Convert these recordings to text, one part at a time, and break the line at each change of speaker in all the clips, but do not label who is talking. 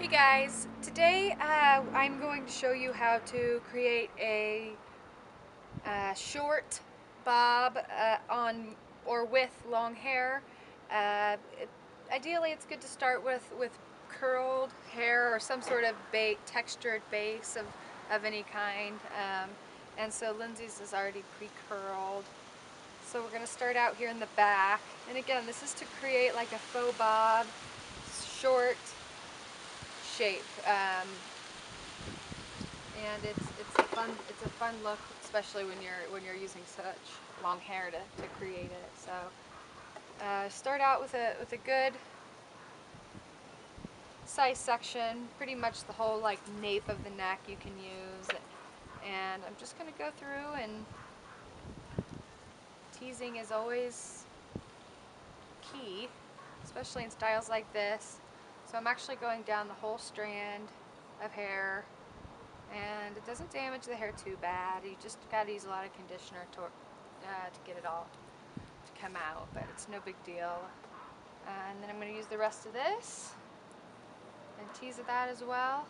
Hey guys, today I'm going to show you how to create a short bob on or with long hair. Ideally, it's good to start with curled hair or some sort of textured base of any kind. And so Lindsay's is already pre-curled. So we're going to start out here in the back. And again, this is to create like a faux bob, short shape. And it's a fun look, especially when you're using such long hair to create it. So start out with a good size section, pretty much the whole like nape of the neck you can use. And I'm just going to go through, and teasing is always key, especially in styles like this. So I'm actually going down the whole strand of hair, and it doesn't damage the hair too bad. You just gotta use a lot of conditioner to get it all to come out, but it's no big deal. And then I'm going to use the rest of this and tease that as well.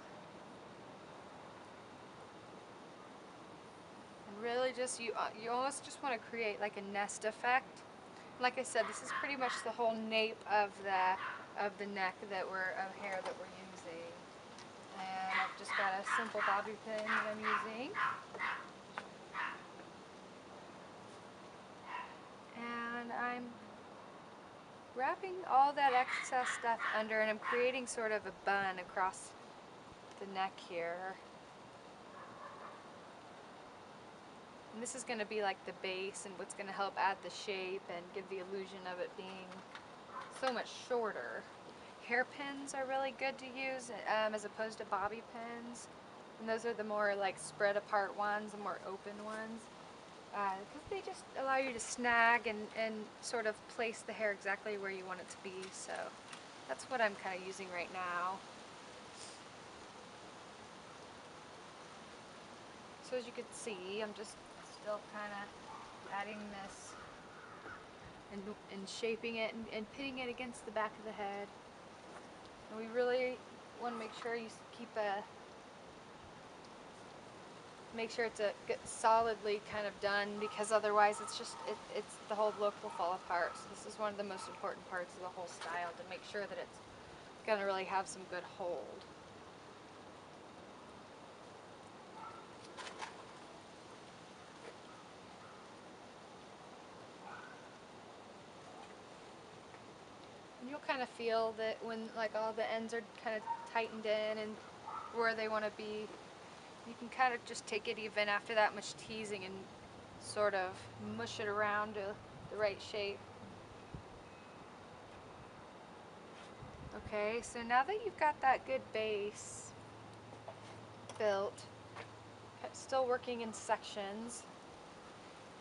And really just, you almost just want to create like a nest effect. Like I said, this is pretty much the whole nape of the neck of hair that we're using. And I've just got a simple bobby pin that I'm using. And I'm wrapping all that excess stuff under, and I'm creating sort of a bun across the neck here. And this is going to be like the base and what's going to help add the shape and give the illusion of it being so much shorter. Hairpins are really good to use as opposed to bobby pins. And those are the more like spread apart ones, the more open ones. Because they just allow you to snag and sort of place the hair exactly where you want it to be. So that's what I'm kind of using right now. So as you can see, I'm just still kind of adding this and shaping it and pitting it against the back of the head. And we really want to make sure you make sure it's solidly kind of done, because otherwise it's the whole look will fall apart. So this is one of the most important parts of the whole style, to make sure that it's going to really have some good hold. And you'll kind of feel that when like all the ends are kind of tightened in and where they want to be, you can kind of just take it even after that much teasing and sort of mush it around to the right shape. Okay, so now that you've got that good base built, still working in sections,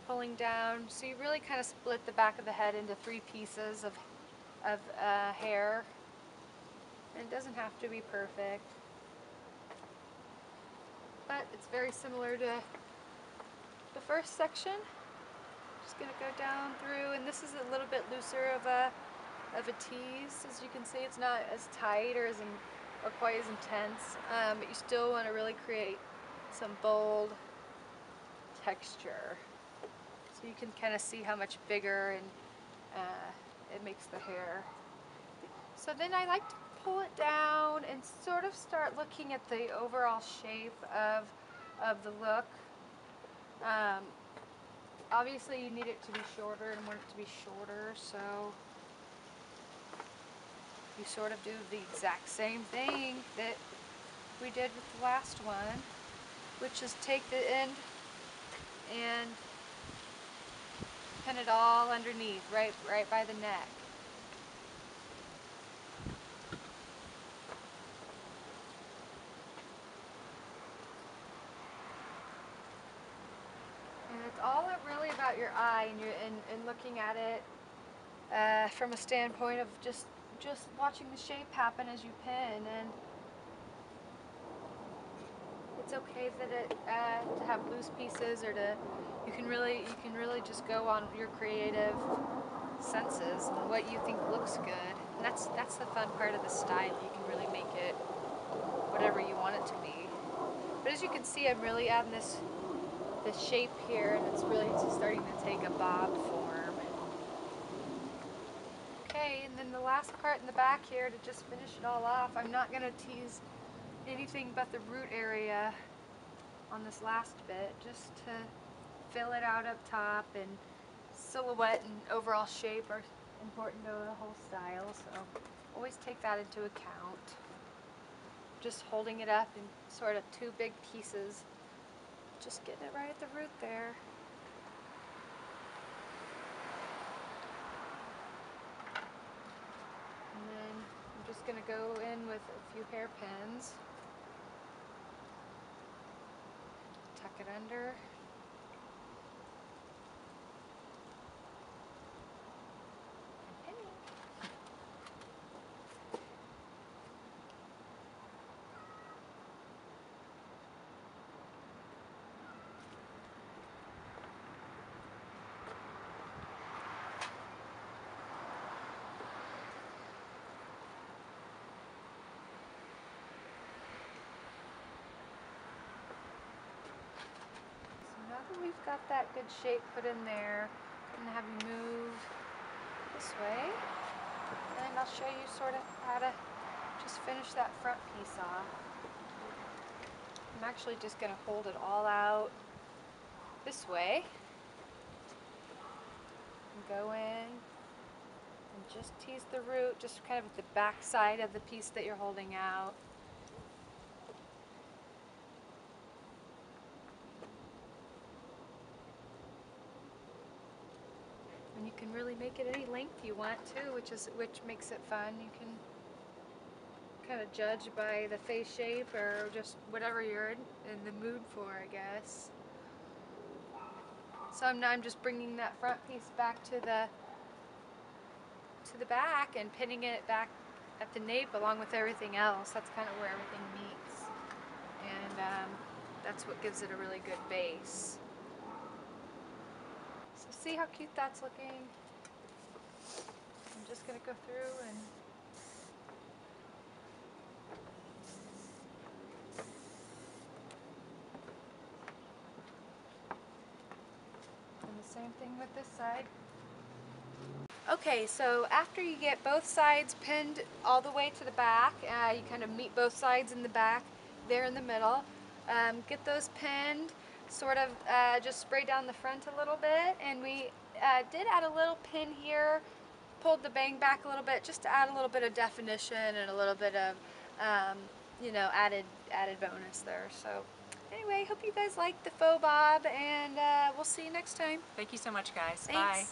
pulling down, so you really kind of split the back of the head into 3 pieces of hair. And it doesn't have to be perfect, but it's very similar to the first section. Just going to go down through, and this is a little bit looser of a tease. As you can see, it's not as tight or quite as intense, but you still want to really create some bold texture. So you can kind of see how much bigger and it makes the hair. So then I like to pull it down and sort of start looking at the overall shape of the look. Obviously you need it to be shorter and want it to be shorter, so you sort of do the exact same thing that we did with the last one, which is take the end and pin it all underneath, right by the neck. And it's all really about your eye and looking at it from a standpoint of just watching the shape happen as you pin. And it's okay that to have loose pieces, or you can really just go on your creative senses and what you think looks good. And that's the fun part of the style. You can really make it as you can see, I'm really adding this shape here, and it's really starting to take a bob form. Okay, and then the last part in the back here to just finish it all off, I'm not going to tease anything but the root area on this last bit, just to fill it out up top, and silhouette and overall shape are important to the whole style, so always take that into account. Just holding it up in sort of two big pieces, just getting it right at the root there. And then I'm just going to go in with a few hairpins, tuck it under. Now that we've got that good shape put in there, I'm going to have you move this way, and I'll show you sort of how to just finish that front piece off. I'm actually just going to hold it all out this way, and go in and just tease the root, just kind of at the back side of the piece that you're holding out. And you can really make it any length you want too, which makes it fun. You can kind of judge by the face shape or just whatever you're in the mood for, I guess. So I'm just bringing that front piece back to the back and pinning it back at the nape along with everything else. That's kind of where everything meets, and that's what gives it a really good base. So see how cute that's looking? I'm just going to go through and the same thing with this side. Okay, so after you get both sides pinned all the way to the back, you kind of meet both sides in the back, there in the middle. Get those pinned, sort of just spray down the front a little bit, and we did add a little pin here, pulled the bang back a little bit just to add a little bit of definition and a little bit of, you know, added bonus there. So anyway, hope you guys liked the faux bob, and we'll see you next time.
Thank you so much, guys.
Thanks.
Bye.